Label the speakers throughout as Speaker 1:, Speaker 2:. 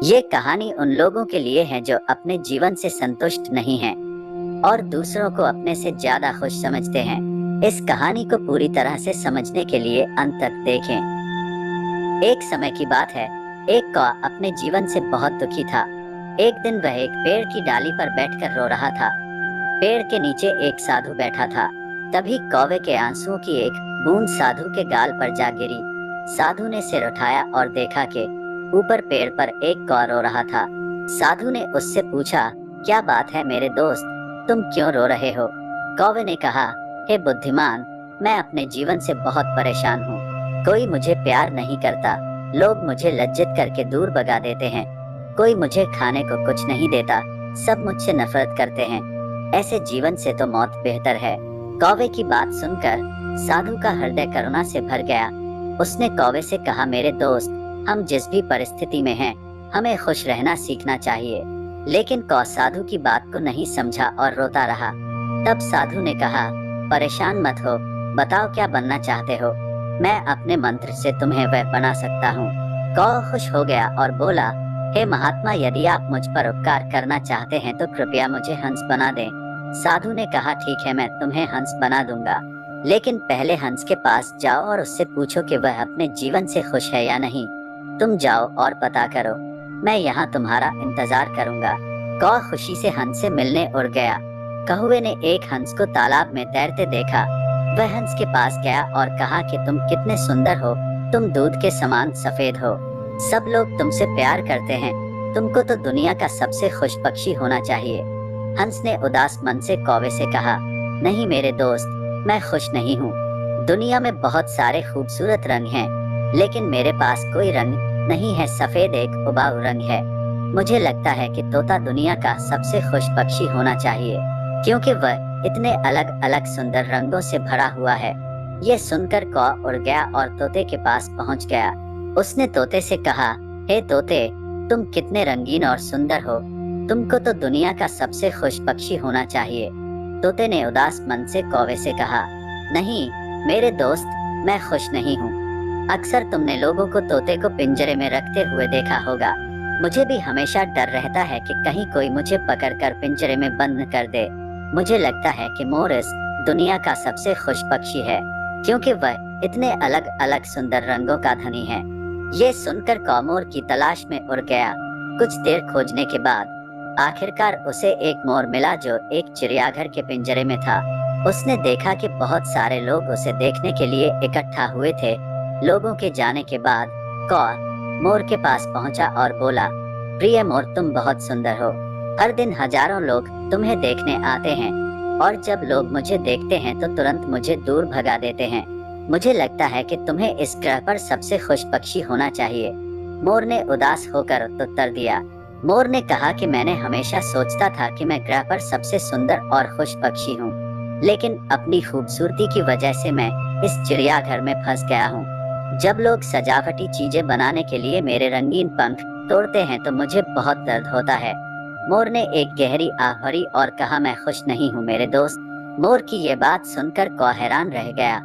Speaker 1: ये कहानी उन लोगों के लिए है जो अपने जीवन से संतुष्ट नहीं हैं और दूसरों को अपने से ज्यादा खुश समझते हैं। इस कहानी को पूरी तरह से समझने के लिए अंत तक देखें। एक समय की बात है, एक कौवा अपने जीवन से बहुत दुखी था। एक दिन वह एक पेड़ की डाली पर बैठकर रो रहा था। पेड़ के नीचे एक साधु बैठा था। तभी कौवे के आंसुओं की एक बूंद साधु के गाल पर जा गिरी। साधु ने सिर उठाया और देखा कि ऊपर पेड़ पर एक कौवा रो रहा था। साधु ने उससे पूछा, क्या बात है मेरे दोस्त, तुम क्यों रो रहे हो? कौवे ने कहा, हे बुद्धिमान, मैं अपने जीवन से बहुत परेशान हूँ। कोई मुझे प्यार नहीं करता, लोग मुझे लज्जित करके दूर भगा देते हैं। कोई मुझे खाने को कुछ नहीं देता, सब मुझसे नफरत करते हैं। ऐसे जीवन से तो मौत बेहतर है। कौवे की बात सुनकर साधु का हृदय करुणा से भर गया। उसने कौवे से कहा, मेरे दोस्त, हम जिस भी परिस्थिति में हैं, हमें खुश रहना सीखना चाहिए। लेकिन कौवा साधु की बात को नहीं समझा और रोता रहा। तब साधु ने कहा, परेशान मत हो, बताओ क्या बनना चाहते हो, मैं अपने मंत्र से तुम्हें वह बना सकता हूँ। कौवा खुश हो गया और बोला, हे महात्मा, यदि आप मुझ पर उपकार करना चाहते हैं तो कृपया मुझे हंस बना दें। साधु ने कहा, ठीक है, मैं तुम्हें हंस बना दूंगा, लेकिन पहले हंस के पास जाओ और उससे पूछो कि वह अपने जीवन से खुश है या नहीं। तुम जाओ और पता करो, मैं यहाँ तुम्हारा इंतजार करूंगा। कौवा खुशी से हंस से मिलने उड़ गया। कौवे ने एक हंस को तालाब में तैरते देखा। वह हंस के पास गया और कहा कि तुम कितने सुंदर हो, तुम दूध के समान सफेद हो, सब लोग तुमसे प्यार करते हैं, तुमको तो दुनिया का सबसे खुश पक्षी होना चाहिए। हंस ने उदास मन से कौवे से कहा, नहीं मेरे दोस्त, मैं खुश नहीं हूँ। दुनिया में बहुत सारे खूबसूरत रंग हैं, लेकिन मेरे पास कोई रंग नहीं है, सफेद एक उबाऊ रंग है। मुझे लगता है कि तोता दुनिया का सबसे खुश पक्षी होना चाहिए, क्योंकि वह इतने अलग अलग सुंदर रंगों से भरा हुआ है। ये सुनकर कौवा उड़ गया और तोते के पास पहुंच गया। उसने तोते से कहा, हे तोते, तुम कितने रंगीन और सुंदर हो, तुमको तो दुनिया का सबसे खुश पक्षी होना चाहिए। तोते ने उदास मन से कौवे से कहा, नहीं मेरे दोस्त, मैं खुश नहीं हूँ। अक्सर तुमने लोगों को तोते को पिंजरे में रखते हुए देखा होगा। मुझे भी हमेशा डर रहता है कि कहीं कोई मुझे पकड़कर पिंजरे में बंद कर दे। मुझे लगता है कि मोर इस दुनिया का सबसे खुश पक्षी है, क्योंकि वह इतने अलग अलग सुंदर रंगों का धनी है। ये सुनकर कौवा मोर की तलाश में उड़ गया। कुछ देर खोजने के बाद आखिरकार उसे एक मोर मिला जो एक चिड़ियाघर के पिंजरे में था। उसने देखा कि बहुत सारे लोग उसे देखने के लिए इकट्ठा हुए थे। लोगों के जाने के बाद कौवा मोर के पास पहुंचा और बोला, प्रिय मोर, तुम बहुत सुंदर हो। हर दिन हजारों लोग तुम्हें देखने आते हैं और जब लोग मुझे देखते हैं तो तुरंत मुझे दूर भगा देते हैं। मुझे लगता है कि तुम्हें इस ग्रह पर सबसे खुश पक्षी होना चाहिए। मोर ने उदास होकर उत्तर दिया। मोर ने कहा कि मैंने हमेशा सोचता था कि मैं ग्रह पर सबसे सुंदर और खुश पक्षी हूँ, लेकिन अपनी खूबसूरती की वजह से मैं इस चिड़ियाघर में फंस गया हूँ। जब लोग सजावटी चीजें बनाने के लिए मेरे रंगीन पंख तोड़ते हैं तो मुझे बहुत दर्द होता है। मोर ने एक गहरी आह भरी और कहा, मैं खुश नहीं हूँ मेरे दोस्त। मोर की ये बात सुनकर कौवा हैरान रह गया।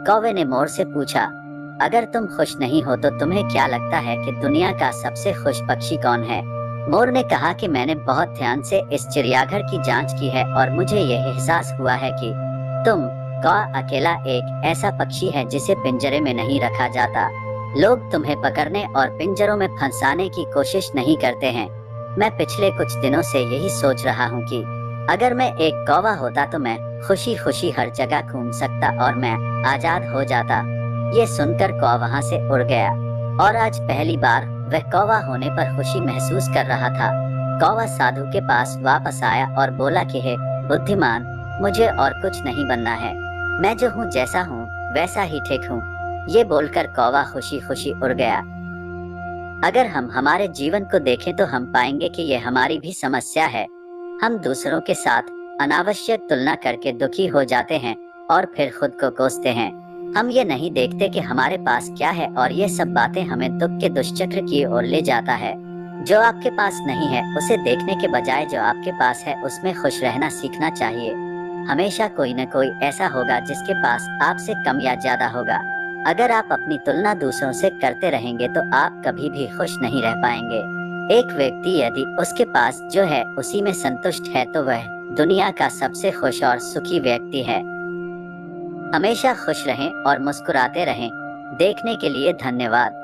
Speaker 1: कौवे ने मोर से पूछा, अगर तुम खुश नहीं हो तो तुम्हें क्या लगता है कि दुनिया का सबसे खुश पक्षी कौन है? मोर ने कहा कि मैंने बहुत ध्यान से इस चिड़ियाघर की जांच की है और मुझे यह एहसास हुआ है कि तुम कौवा अकेला एक ऐसा पक्षी है जिसे पिंजरे में नहीं रखा जाता। लोग तुम्हें पकड़ने और पिंजरों में फंसाने की कोशिश नहीं करते हैं। मैं पिछले कुछ दिनों से यही सोच रहा हूँ कि अगर मैं एक कौवा होता तो मैं खुशी खुशी हर जगह घूम सकता और मैं आजाद हो जाता। ये सुनकर कौवा वहाँ से उड़ गया और आज पहली बार वह कौवा होने पर खुशी महसूस कर रहा था। कौवा साधु के पास वापस आया और बोला कि हे बुद्धिमान, मुझे और कुछ नहीं बनना है, मैं जो हूँ जैसा हूँ वैसा ही ठीक हूँ। ये बोलकर कौवा खुशी खुशी उड़ गया। अगर हम हमारे जीवन को देखें तो हम पाएंगे कि ये हमारी भी समस्या है। हम दूसरों के साथ अनावश्यक तुलना करके दुखी हो जाते हैं और फिर खुद को कोसते हैं। हम ये नहीं देखते कि हमारे पास क्या है और ये सब बातें हमें दुख के दुष्चक्र की ओर ले जाता है। जो आपके पास नहीं है उसे देखने के बजाय जो आपके पास है उसमें खुश रहना सीखना चाहिए। हमेशा कोई न कोई ऐसा होगा जिसके पास आपसे कम या ज्यादा होगा। अगर आप अपनी तुलना दूसरों से करते रहेंगे तो आप कभी भी खुश नहीं रह पाएंगे। एक व्यक्ति यदि उसके पास जो है उसी में संतुष्ट है तो वह दुनिया का सबसे खुश और सुखी व्यक्ति है। हमेशा खुश रहें और मुस्कुराते रहें। देखने के लिए धन्यवाद।